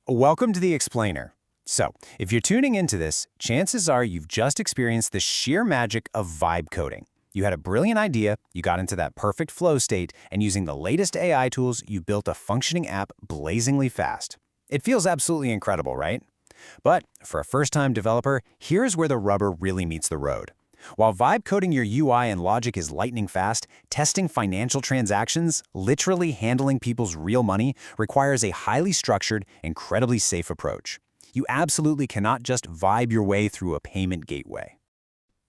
Welcome to the Explainer. So, if you're tuning into this, chances are you've just experienced the sheer magic of vibe coding. You had a brilliant idea, you got into that perfect flow state, and using the latest AI tools, you built a functioning app blazingly fast. It feels absolutely incredible, right? But for a first-time developer, here's where the rubber really meets the road. While vibe coding your UI and logic is lightning fast, testing financial transactions, literally handling people's real money, requires a highly structured, incredibly safe approach. You absolutely cannot just vibe your way through a payment gateway.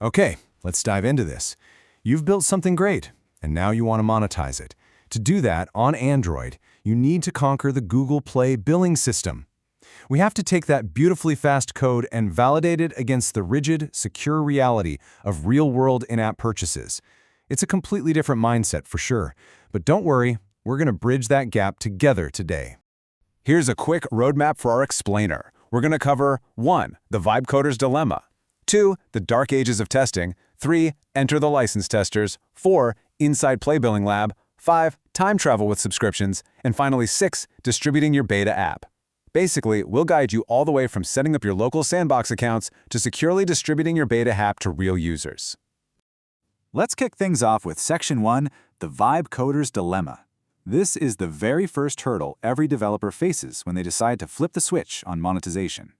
Okay, let's dive into this. You've built something great, and now you want to monetize it. To do that, on Android, you need to conquer the Google Play billing system. We have to take that beautifully fast code and validate it against the rigid, secure reality of real-world in-app purchases. It's a completely different mindset for sure, but don't worry, we're going to bridge that gap together today. Here's a quick roadmap for our explainer. We're going to cover 1. The vibe coder's dilemma, 2. The dark ages of testing, 3. Enter the license testers, 4. Inside Play Billing Lab, 5. Time travel with subscriptions, and finally 6. Distributing your beta app. Basically, we'll guide you all the way from setting up your local sandbox accounts to securely distributing your beta app to real users. Let's kick things off with Section 1, the Vibe Coder's Dilemma. This is the very first hurdle every developer faces when they decide to flip the switch on monetization.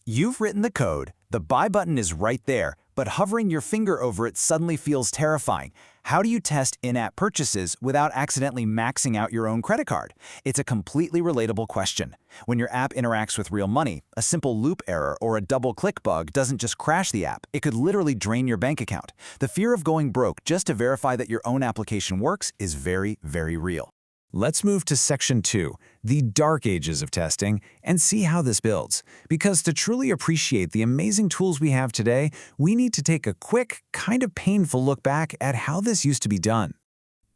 You've written the code, the buy button is right there, but hovering your finger over it suddenly feels terrifying. How do you test in-app purchases without accidentally maxing out your own credit card? It's a completely relatable question. When your app interacts with real money, a simple loop error or a double-click bug doesn't just crash the app, it could literally drain your bank account. The fear of going broke just to verify that your own application works is very, very real. Let's move to Section 2, the dark ages of testing, and see how this builds. Because to truly appreciate the amazing tools we have today, we need to take a quick, kind of painful look back at how this used to be done.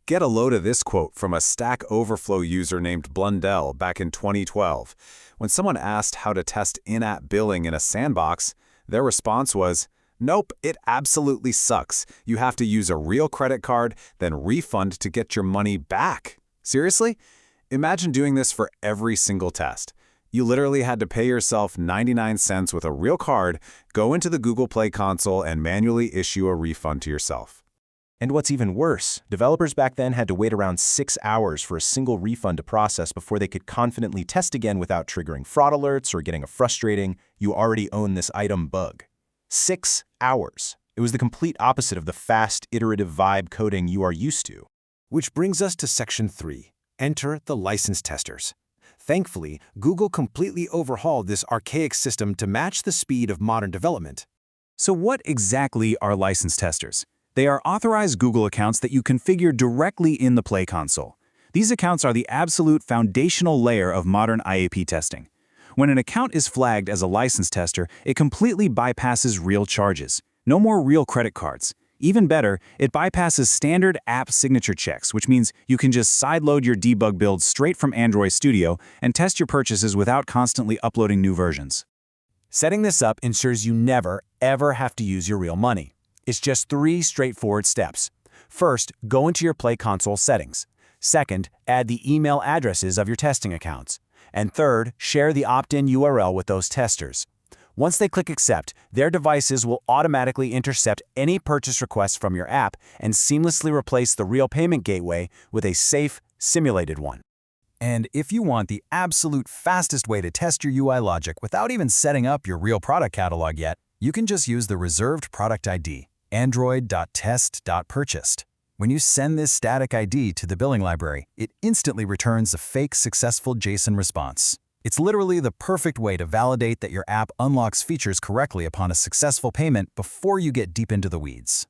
Get a load of this quote from a Stack Overflow user named Blundell back in 2012. When someone asked how to test in-app billing in a sandbox, their response was, "Nope, it absolutely sucks. You have to use a real credit card, then refund to get your money back." Seriously? Imagine doing this for every single test. You literally had to pay yourself 99 cents with a real card, go into the Google Play console, and manually issue a refund to yourself. And what's even worse, developers back then had to wait around 6 hours for a single refund to process before they could confidently test again without triggering fraud alerts or getting a frustrating "you already own this item" bug. 6 hours. It was the complete opposite of the fast, iterative vibe coding you are used to. Which brings us to Section 3, enter the license testers. Thankfully, Google completely overhauled this archaic system to match the speed of modern development. So what exactly are license testers? They are authorized Google accounts that you configure directly in the Play console. These accounts are the absolute foundational layer of modern IAP testing. When an account is flagged as a license tester, it completely bypasses real charges. No more real credit cards. Even better, it bypasses standard app signature checks, which means you can just sideload your debug build straight from Android Studio and test your purchases without constantly uploading new versions. Setting this up ensures you never, ever have to use your real money. It's just 3 straightforward steps. First, go into your Play console settings. Second, add the email addresses of your testing accounts. And third, share the opt-in URL with those testers. Once they click accept, their devices will automatically intercept any purchase requests from your app and seamlessly replace the real payment gateway with a safe, simulated one. And if you want the absolute fastest way to test your UI logic without even setting up your real product catalog yet, you can just use the reserved product ID, android.test.purchased. When you send this static ID to the billing library, it instantly returns a fake successful JSON response. It's literally the perfect way to validate that your app unlocks features correctly upon a successful payment before you get deep into the weeds.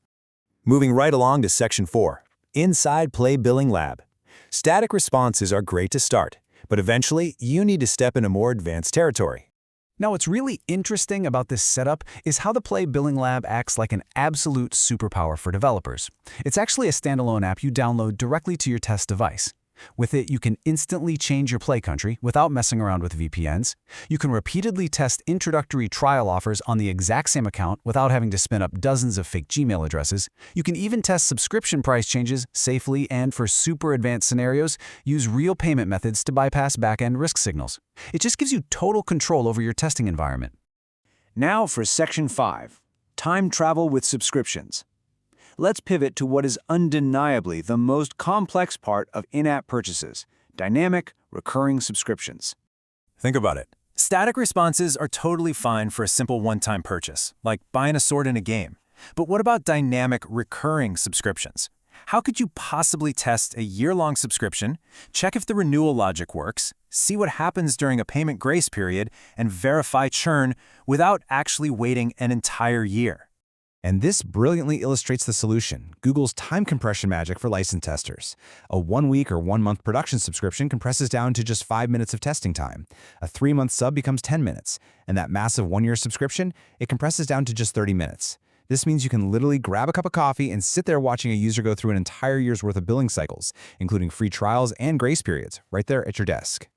Moving right along to Section 4, Inside Play Billing Lab. Static responses are great to start, but eventually you need to step into more advanced territory. Now, what's really interesting about this setup is how the Play Billing Lab acts like an absolute superpower for developers. It's actually a standalone app you download directly to your test device. With it, you can instantly change your play country without messing around with VPNs. You can repeatedly test introductory trial offers on the exact same account without having to spin up dozens of fake Gmail addresses. You can even test subscription price changes safely, and for super advanced scenarios, use real payment methods to bypass back-end risk signals. It just gives you total control over your testing environment. Now for Section 5, Time Travel with Subscriptions. Let's pivot to what is undeniably the most complex part of in-app purchases: dynamic, recurring subscriptions. Think about it. Static responses are totally fine for a simple one-time purchase, like buying a sword in a game. But what about dynamic, recurring subscriptions? How could you possibly test a year-long subscription, check if the renewal logic works, see what happens during a payment grace period, and verify churn without actually waiting an entire year? And this brilliantly illustrates the solution: Google's time compression magic for license testers. A 1-week or 1-month production subscription compresses down to just 5 minutes of testing time. A 3-month sub becomes 10 minutes. And that massive 1-year subscription, it compresses down to just 30 minutes. This means you can literally grab a cup of coffee and sit there watching a user go through an entire year's worth of billing cycles, including free trials and grace periods, right there at your desk.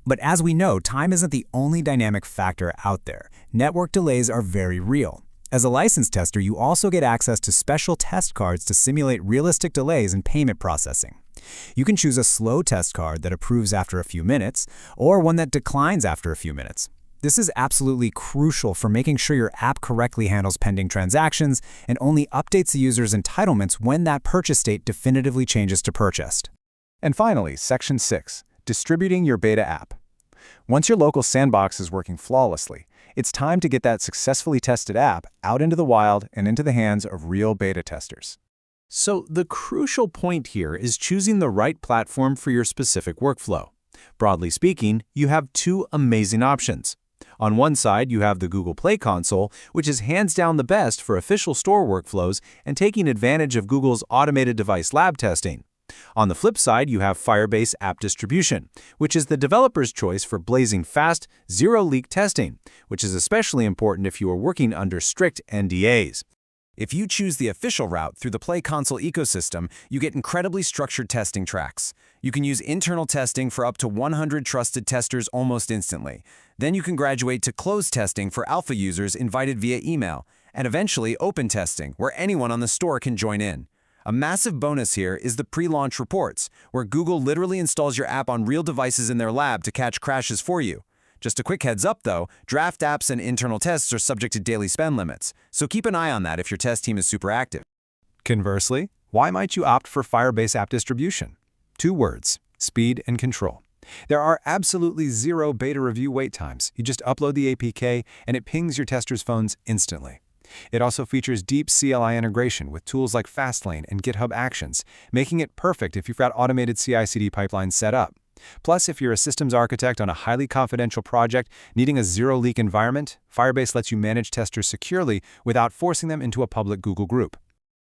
But as we know, time isn't the only dynamic factor out there. Network delays are very real. As a license tester, you also get access to special test cards to simulate realistic delays in payment processing. You can choose a slow test card that approves after a few minutes, or one that declines after a few minutes. This is absolutely crucial for making sure your app correctly handles pending transactions and only updates the user's entitlements when that purchase date definitively changes to purchased. And finally, Section 6, Distributing your beta app. Once your local sandbox is working flawlessly, it's time to get that successfully tested app out into the wild and into the hands of real beta testers. So the crucial point here is choosing the right platform for your specific workflow. Broadly speaking, you have two amazing options. On one side, you have the Google Play Console, which is hands down the best for official store workflows and taking advantage of Google's automated device lab testing. On the flip side, you have Firebase App Distribution, which is the developer's choice for blazing fast, zero-leak testing, which is especially important if you are working under strict NDAs. If you choose the official route through the Play Console ecosystem, you get incredibly structured testing tracks. You can use internal testing for up to 100 trusted testers almost instantly. Then you can graduate to closed testing for alpha users invited via email, and eventually open testing, where anyone on the store can join in. A massive bonus here is the pre-launch reports, where Google literally installs your app on real devices in their lab to catch crashes for you. Just a quick heads up though, draft apps and internal tests are subject to daily spend limits, so keep an eye on that if your test team is super active. Conversely, why might you opt for Firebase App Distribution? 2 words: speed and control. There are absolutely zero beta review wait times. You just upload the APK and it pings your testers' phones instantly. It also features deep CLI integration with tools like Fastlane and GitHub Actions, making it perfect if you've got automated CI/CD pipelines set up. Plus, if you're a systems architect on a highly confidential project needing a zero-leak environment, Firebase lets you manage testers securely without forcing them into a public Google group.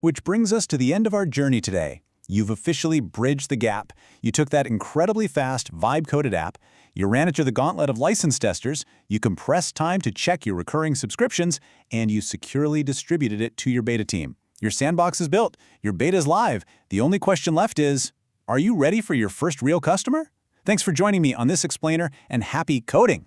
Which brings us to the end of our journey today. You've officially bridged the gap. You took that incredibly fast, vibe-coded app, you ran it through the gauntlet of license testers, you compressed time to check your recurring subscriptions, and you securely distributed it to your beta team. Your sandbox is built, your beta is live. The only question left is, are you ready for your first real customer? Thanks for joining me on this explainer, and happy coding!